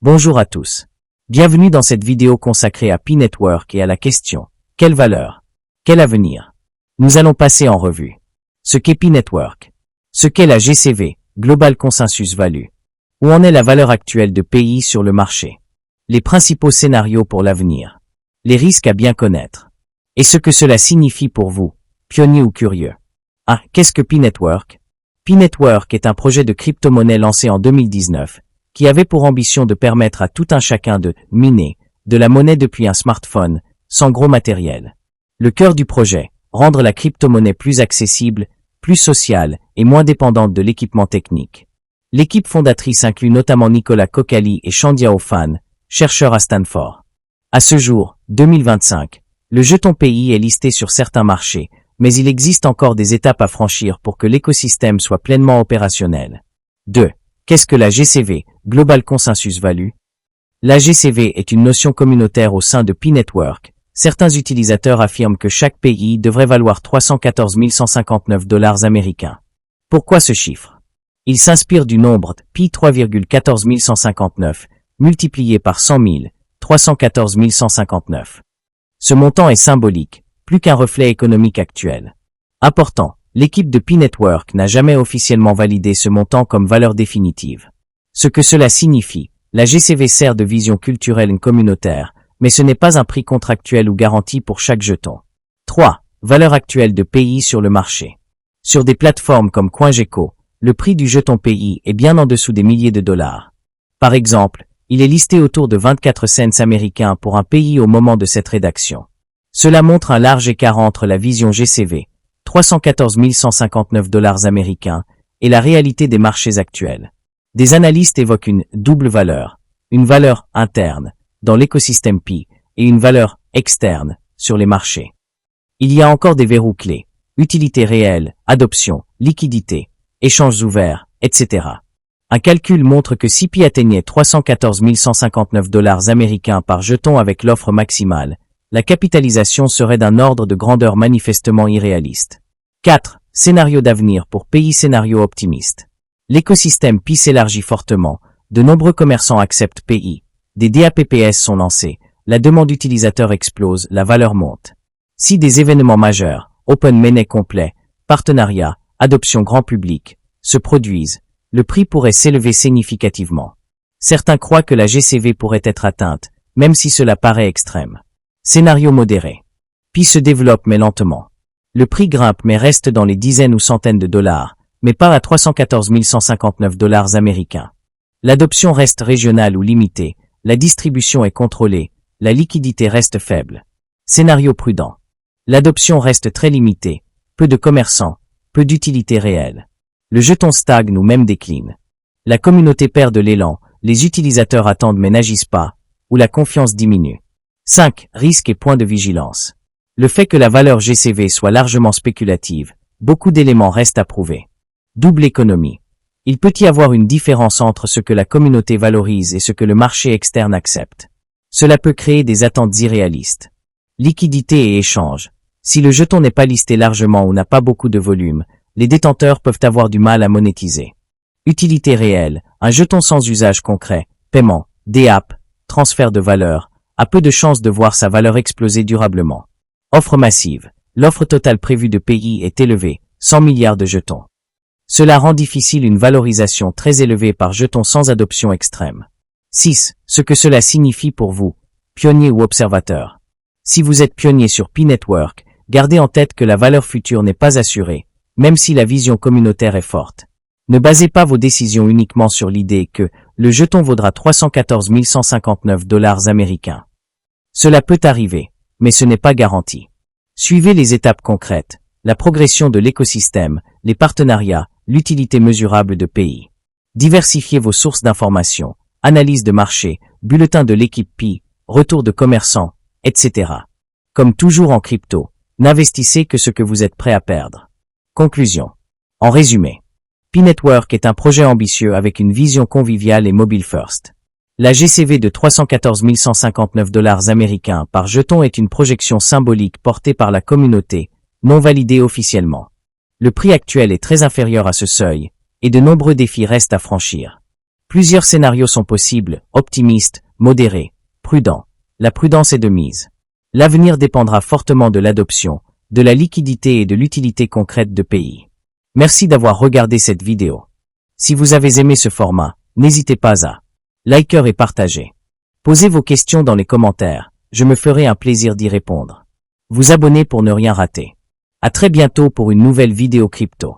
Bonjour à tous. Bienvenue dans cette vidéo consacrée à Pi Network et à la question « Quelle valeur? Quel avenir ?» Nous allons passer en revue ce qu'est Pi Network, ce qu'est la GCV, Global Consensus Value, où en est la valeur actuelle de PI sur le marché, les principaux scénarios pour l'avenir, les risques à bien connaître, et ce que cela signifie pour vous, pionniers ou curieux. Ah, qu'est-ce que Pi Network? Pi Network est un projet de crypto-monnaie lancé en 2019, qui avait pour ambition de permettre à tout un chacun de miner de la monnaie depuis un smartphone, sans gros matériel. Le cœur du projet, rendre la crypto-monnaie plus accessible, plus sociale et moins dépendante de l'équipement technique. L'équipe fondatrice inclut notamment Nicolas Kokali et Shandiao Fan, chercheurs à Stanford. À ce jour, 2025, le jeton PI est listé sur certains marchés, mais il existe encore des étapes à franchir pour que l'écosystème soit pleinement opérationnel. 2. Qu'est-ce que la GCV, Global Consensus Value? La GCV est une notion communautaire au sein de Pi Network. Certains utilisateurs affirment que chaque PI devrait valoir 314 159 $ américains. Pourquoi ce chiffre? Il s'inspire du nombre Pi 3,14 159, multiplié par 100 000, 314 159. Ce montant est symbolique, plus qu'un reflet économique actuel. Important, l'équipe de Pi Network n'a jamais officiellement validé ce montant comme valeur définitive. Ce que cela signifie, la GCV sert de vision culturelle et communautaire, mais ce n'est pas un prix contractuel ou garanti pour chaque jeton. 3. Valeur actuelle de PI sur le marché. Sur des plateformes comme CoinGecko, le prix du jeton PI est bien en dessous des milliers de dollars. Par exemple, il est listé autour de 24 cents américains pour un PI au moment de cette rédaction. Cela montre un large écart entre la vision GCV, 314 159 $ américains, et la réalité des marchés actuels. Des analystes évoquent une double valeur, une valeur interne, dans l'écosystème Pi, et une valeur externe, sur les marchés. Il y a encore des verrous clés, utilité réelle, adoption, liquidité, échanges ouverts, etc. Un calcul montre que si Pi atteignait 314 159 $ américains par jeton avec l'offre maximale, la capitalisation serait d'un ordre de grandeur manifestement irréaliste. 4. Scénario d'avenir pour PI. Scénario optimiste. L'écosystème Pi s'élargit fortement, de nombreux commerçants acceptent PI, des DApps sont lancés, la demande utilisateur explose, la valeur monte. Si des événements majeurs, open mainnet complet, partenariat, adoption grand public, se produisent, le prix pourrait s'élever significativement. Certains croient que la GCV pourrait être atteinte, même si cela paraît extrême. Scénario modéré. Pi se développe mais lentement. Le prix grimpe mais reste dans les dizaines ou centaines de dollars, mais pas à 314 159 $ américains. L'adoption reste régionale ou limitée, la distribution est contrôlée, la liquidité reste faible. Scénario prudent. L'adoption reste très limitée, peu de commerçants, peu d'utilité réelle. Le jeton stagne ou même décline. La communauté perd de l'élan, les utilisateurs attendent mais n'agissent pas, ou la confiance diminue. 5. Risques et points de vigilance. Le fait que la valeur GCV soit largement spéculative, beaucoup d'éléments restent à prouver. Double économie. Il peut y avoir une différence entre ce que la communauté valorise et ce que le marché externe accepte. Cela peut créer des attentes irréalistes. Liquidité et échange. Si le jeton n'est pas listé largement ou n'a pas beaucoup de volume, les détenteurs peuvent avoir du mal à monétiser. Utilité réelle. Un jeton sans usage concret, paiement, DApp, transfert de valeur, a peu de chances de voir sa valeur exploser durablement. Offre massive. L'offre totale prévue de PI est élevée, 100 milliards de jetons. Cela rend difficile une valorisation très élevée par jeton sans adoption extrême. 6. Ce que cela signifie pour vous, pionnier ou observateur. Si vous êtes pionnier sur Pi Network, gardez en tête que la valeur future n'est pas assurée, même si la vision communautaire est forte. Ne basez pas vos décisions uniquement sur l'idée que le jeton vaudra 314 159 $ américains. Cela peut arriver, mais ce n'est pas garanti. Suivez les étapes concrètes, la progression de l'écosystème, les partenariats, l'utilité mesurable de PI. Diversifiez vos sources d'informations, analyse de marché, bulletin de l'équipe Pi, retour de commerçants, etc. Comme toujours en crypto, n'investissez que ce que vous êtes prêt à perdre. Conclusion. En résumé, Pi Network est un projet ambitieux avec une vision conviviale et mobile first. La GCV de 314 159 $ américains par jeton est une projection symbolique portée par la communauté, non validée officiellement. Le prix actuel est très inférieur à ce seuil, et de nombreux défis restent à franchir. Plusieurs scénarios sont possibles, optimistes, modérés, prudents. La prudence est de mise. L'avenir dépendra fortement de l'adoption, de la liquidité et de l'utilité concrète de pays. Merci d'avoir regardé cette vidéo. Si vous avez aimé ce format, n'hésitez pas à liker et partager. Posez vos questions dans les commentaires, je me ferai un plaisir d'y répondre. Vous abonner pour ne rien rater. À très bientôt pour une nouvelle vidéo crypto.